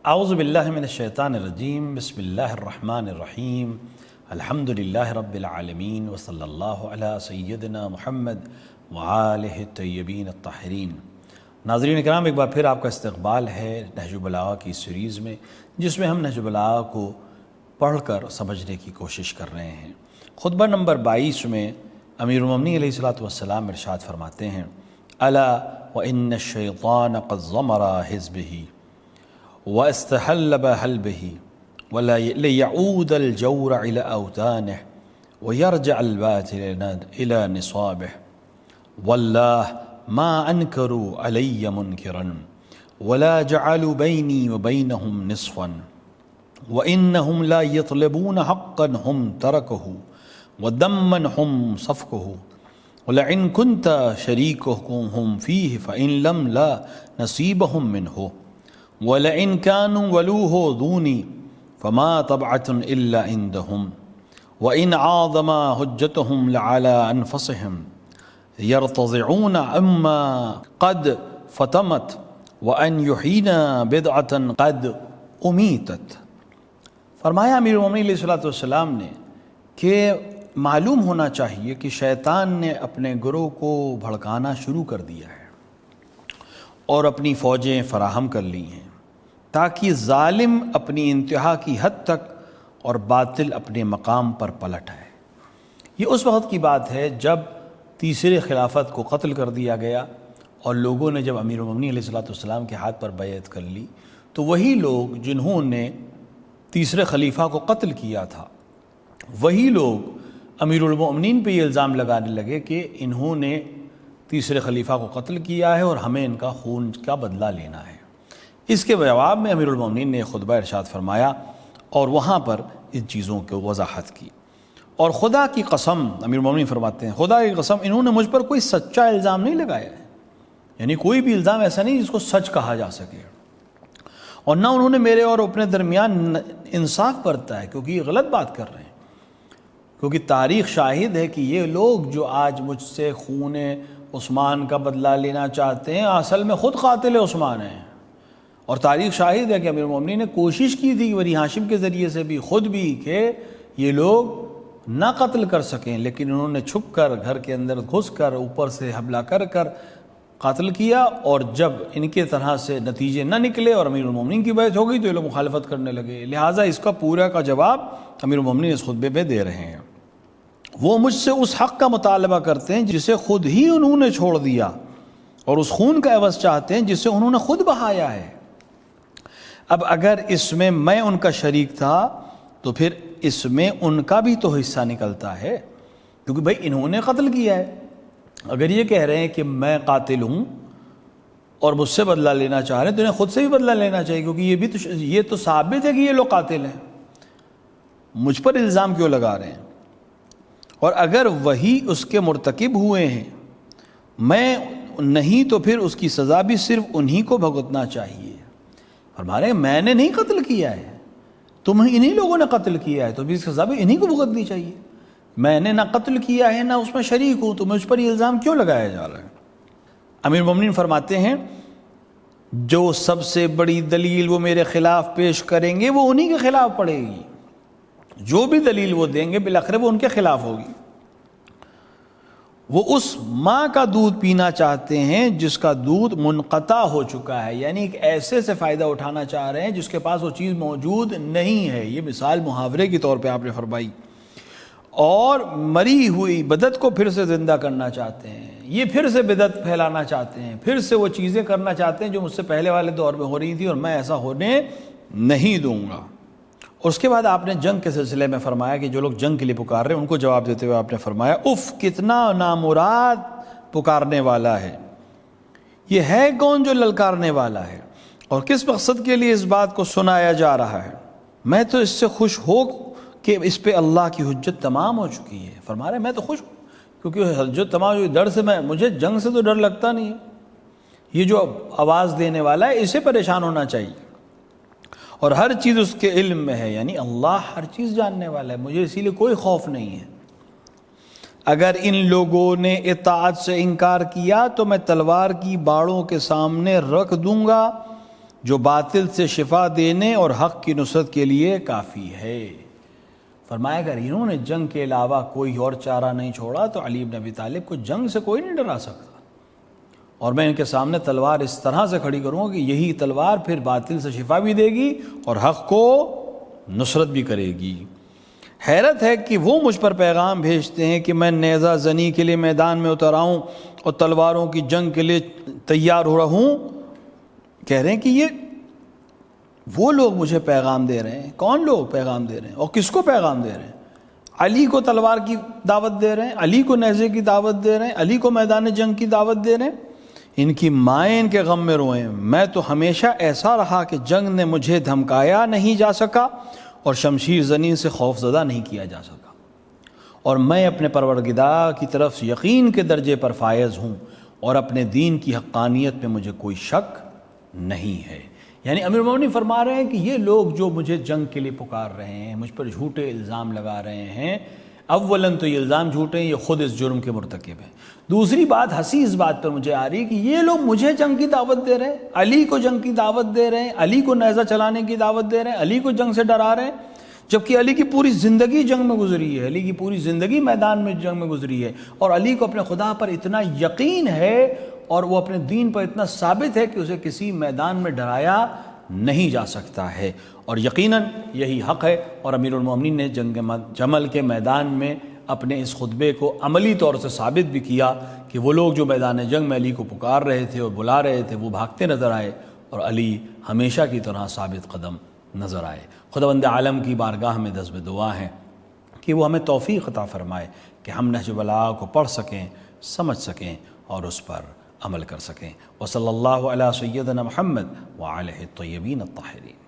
اعوذ باللہ من الشیطان الرجیم، بسم اللہ الرحمن الرحیم، الحمد للہ رب العالمین، وصلی اللہ علی سیدنا محمد وآلہ الطیبین الطاہرین۔ ناظرین اکرام، ایک بار پھر آپ کا استقبال ہے نہج البلاغہ کی سیریز میں، جس میں ہم نہج البلاغہ کو پڑھ کر سمجھنے کی کوشش کر رہے ہیں۔ خطبہ نمبر 22 میں امیر المومنین علیہ الصلوۃ والسلام ارشاد فرماتے ہیں: الا وان الشیطان قد ضمر حزبہ واستحل بحلبه وليعود الجور إلى أوتانه ويرجع الباطل إلى نصابه. والله ما أنكروا علي منكرا ولا جعلوا بيني وبينهم نصفا وإنهم لا يطلبون حقا هم تركه ودما هم صفكه ولئن كنت شريكهم فيه فإن لم لا نصيبهم منه وَلَئِنْ كَانُوا وَلُوهُ دُونِي فَمَا طَبْعَةٌ إِلَّا عِنْدَهُمْ وَإِنْ عَاظَمَ حُجَّتُهُمْ لَعَلَىٰ أَنفُسِهِمْ يَرْتَضِعُونَ أَمَّا قَدْ فَتَمَتْ وَأَنْ يُحْيِينَ بِدْعَةً قَدْ أُمِيتَتْ۔ فرمایا امیر المومنین علیہ الصلوۃ والسلام نے کہ معلوم ہونا چاہیے کہ شیطان نے اپنے گروہ کو بھڑکانا شروع کر دیا ہے اور اپنی فوجیں فراہم کر لی ہیں تاکہ ظالم اپنی انتہا کی حد تک اور باطل اپنے مقام پر پلٹ آئے۔ یہ اس وقت کی بات ہے جب تیسرے خلافت کو قتل کر دیا گیا اور لوگوں نے جب امیر المومنین علیہ الصلوۃ والسلام کے ہاتھ پر بیعت کر لی تو وہی لوگ جنہوں نے تیسرے خلیفہ کو قتل کیا تھا، وہی لوگ امیر المومنین پہ یہ الزام لگانے لگے کہ انہوں نے تیسرے خلیفہ کو قتل کیا ہے اور ہمیں ان کا خون کا بدلہ لینا ہے۔ اس کے جواب میں امیر المومنین نے خطبہ ارشاد فرمایا اور وہاں پر ان چیزوں کی وضاحت کی۔ اور خدا کی قسم، امیر المومنین فرماتے ہیں، خدا کی قسم انہوں نے مجھ پر کوئی سچا الزام نہیں لگایا ہے، یعنی کوئی بھی الزام ایسا نہیں جس کو سچ کہا جا سکے، اور نہ انہوں نے میرے اور اپنے درمیان انصاف برتا ہے، کیونکہ یہ غلط بات کر رہے ہیں۔ کیونکہ تاریخ شاہد ہے کہ یہ لوگ جو آج مجھ سے خون عثمان کا بدلہ لینا چاہتے ہیں، اصل میں خود قاتل عثمان ہیں، اور تاریخ شاہد ہے کہ امیر المومنین نے کوشش کی تھی بنی ہاشم کے ذریعے سے بھی، خود بھی، کہ یہ لوگ نہ قتل کر سکیں، لیکن انہوں نے چھپ کر گھر کے اندر گھس کر اوپر سے حملہ کر قتل کیا، اور جب ان کے طرح سے نتیجے نہ نکلے اور امیر المومنین کی بیعت ہو گئی تو یہ لوگ مخالفت کرنے لگے۔ لہٰذا اس کا پورا کا جواب امیر المومنین اس خطبے میں دے رہے ہیں۔ وہ مجھ سے اس حق کا مطالبہ کرتے ہیں جسے خود ہی انہوں نے چھوڑ دیا، اور اس خون کا عوض چاہتے ہیں جسے انہوں نے خود بہایا ہے۔ اب اگر اس میں میں ان کا شریک تھا تو پھر اس میں ان کا بھی تو حصہ نکلتا ہے، کیونکہ بھائی انہوں نے قتل کیا ہے۔ اگر یہ کہہ رہے ہیں کہ میں قاتل ہوں اور مجھ سے بدلہ لینا چاہ رہے ہیں تو انہیں خود سے بھی بدلہ لینا چاہیے، کیونکہ یہ تو ثابت ہے کہ یہ لوگ قاتل ہیں، مجھ پر الزام کیوں لگا رہے ہیں؟ اور اگر وہی اس کے مرتکب ہوئے ہیں میں نہیں تو پھر اس کی سزا بھی صرف انہی کو بھگتنا چاہیے۔ فرما رہے ہیں میں نے نہیں قتل کیا ہے، تم انہی لوگوں نے قتل کیا ہے، تو بھی اس کی سزا بھی انہی کو بھگتنی چاہیے۔ میں نے نہ قتل کیا ہے نہ اس میں شریک ہوں، تو مجھ پر یہ الزام کیوں لگایا جا رہا ہے؟ امیر المومنین فرماتے ہیں جو سب سے بڑی دلیل وہ میرے خلاف پیش کریں گے وہ انہی کے خلاف پڑے گی، جو بھی دلیل وہ دیں گے بالآخر وہ ان کے خلاف ہوگی۔ وہ اس ماں کا دودھ پینا چاہتے ہیں جس کا دودھ منقطع ہو چکا ہے، یعنی ایک ایسے سے فائدہ اٹھانا چاہ رہے ہیں جس کے پاس وہ چیز موجود نہیں ہے۔ یہ مثال محاورے کی طور پہ آپ نے فرمائی۔ اور مری ہوئی بدعت کو پھر سے زندہ کرنا چاہتے ہیں، یہ پھر سے بدعت پھیلانا چاہتے ہیں، پھر سے وہ چیزیں کرنا چاہتے ہیں جو مجھ سے پہلے والے دور میں ہو رہی تھی، اور میں ایسا ہونے نہیں دوں گا۔ اس کے بعد آپ نے جنگ کے سلسلے میں فرمایا کہ جو لوگ جنگ کے لیے پکار رہے ہیں ان کو جواب دیتے ہوئے آپ نے فرمایا اف کتنا نامراد پکارنے والا ہے، یہ ہے کون جو للکارنے والا ہے، اور کس مقصد کے لیے اس بات کو سنایا جا رہا ہے؟ میں تو اس سے خوش ہو کہ اس پہ اللہ کی حجت تمام ہو چکی ہے۔ فرما رہے ہیں میں تو خوش ہوں کیونکہ حجت تمام ہوئی، ڈر سے مجھے جنگ سے تو ڈر لگتا نہیں ہے، یہ جو آواز دینے والا ہے اسے پریشان ہونا چاہیے، اور ہر چیز اس کے علم میں ہے، یعنی اللہ ہر چیز جاننے والا ہے، مجھے اسی لیے کوئی خوف نہیں ہے۔ اگر ان لوگوں نے اطاعت سے انکار کیا تو میں تلوار کی باڑوں کے سامنے رکھ دوں گا جو باطل سے شفا دینے اور حق کی نصرت کے لیے کافی ہے۔ فرمایا اگر انہوں نے جنگ کے علاوہ کوئی اور چارہ نہیں چھوڑا تو علی بن ابی طالب کو جنگ سے کوئی نہیں ڈرا سکتا، اور میں ان کے سامنے تلوار اس طرح سے کھڑی کروں گا کہ یہی تلوار پھر باطل سے شفا بھی دے گی اور حق کو نصرت بھی کرے گی۔ حیرت ہے کہ وہ مجھ پر پیغام بھیجتے ہیں کہ میں نیزہ زنی کے لیے میدان میں اتر آؤں اور تلواروں کی جنگ کے لیے تیار ہو رہا ہوں۔ کہہ رہے ہیں کہ یہ وہ لوگ مجھے پیغام دے رہے ہیں۔ کون لوگ پیغام دے رہے ہیں اور کس کو پیغام دے رہے ہیں؟ علی کو تلوار کی دعوت دے رہے ہیں، علی کو نیزے کی دعوت دے رہے ہیں، علی کو میدان جنگ کی دعوت دے رہے ہیں۔ ان کی مائیں ان کے غم میں روئیں۔ میں تو ہمیشہ ایسا رہا کہ جنگ نے مجھے دھمکایا نہیں جا سکا اور شمشیر زنی سے خوف زدہ نہیں کیا جا سکا، اور میں اپنے پروردگار کی طرف سے یقین کے درجے پر فائز ہوں اور اپنے دین کی حقانیت میں مجھے کوئی شک نہیں ہے۔ یعنی امیر المومنین فرما رہے ہیں کہ یہ لوگ جو مجھے جنگ کے لیے پکار رہے ہیں، مجھ پر جھوٹے الزام لگا رہے ہیں، اولاً تو یہ الزام جھوٹے ہیں، یہ خود اس جرم کے مرتکب ہیں۔ دوسری بات ہنسی اس بات پر مجھے آ رہی ہے کہ یہ لوگ مجھے جنگ کی دعوت دے رہے ہیں، علی کو جنگ کی دعوت دے رہے ہیں، علی کو نیزہ چلانے کی دعوت دے رہے ہیں، علی کو جنگ سے ڈرا رہے ہیں، جبکہ علی کی پوری زندگی جنگ میں گزری ہے، علی کی پوری زندگی میدان میں جنگ میں گزری ہے، اور علی کو اپنے خدا پر اتنا یقین ہے اور وہ اپنے دین پر اتنا ثابت ہے کہ اسے کسی میدان میں ڈرایا نہیں جا سکتا ہے، اور یقیناً یہی حق ہے۔ اور امیر المومنین نے جنگ جمل کے میدان میں اپنے اس خطبے کو عملی طور سے ثابت بھی کیا کہ وہ لوگ جو میدان جنگ میں علی کو پکار رہے تھے اور بلا رہے تھے وہ بھاگتے نظر آئے، اور علی ہمیشہ کی طرح ثابت قدم نظر آئے۔ خداوند عالم کی بارگاہ میں دست دعا ہے کہ وہ ہمیں توفیق عطا فرمائے کہ ہم نہج البلاغہ کو پڑھ سکیں، سمجھ سکیں اور اس پر عمل کر سکیں۔ وصلی اللہ علی سیدنا محمد وآلہ الطیبین الطاہرین۔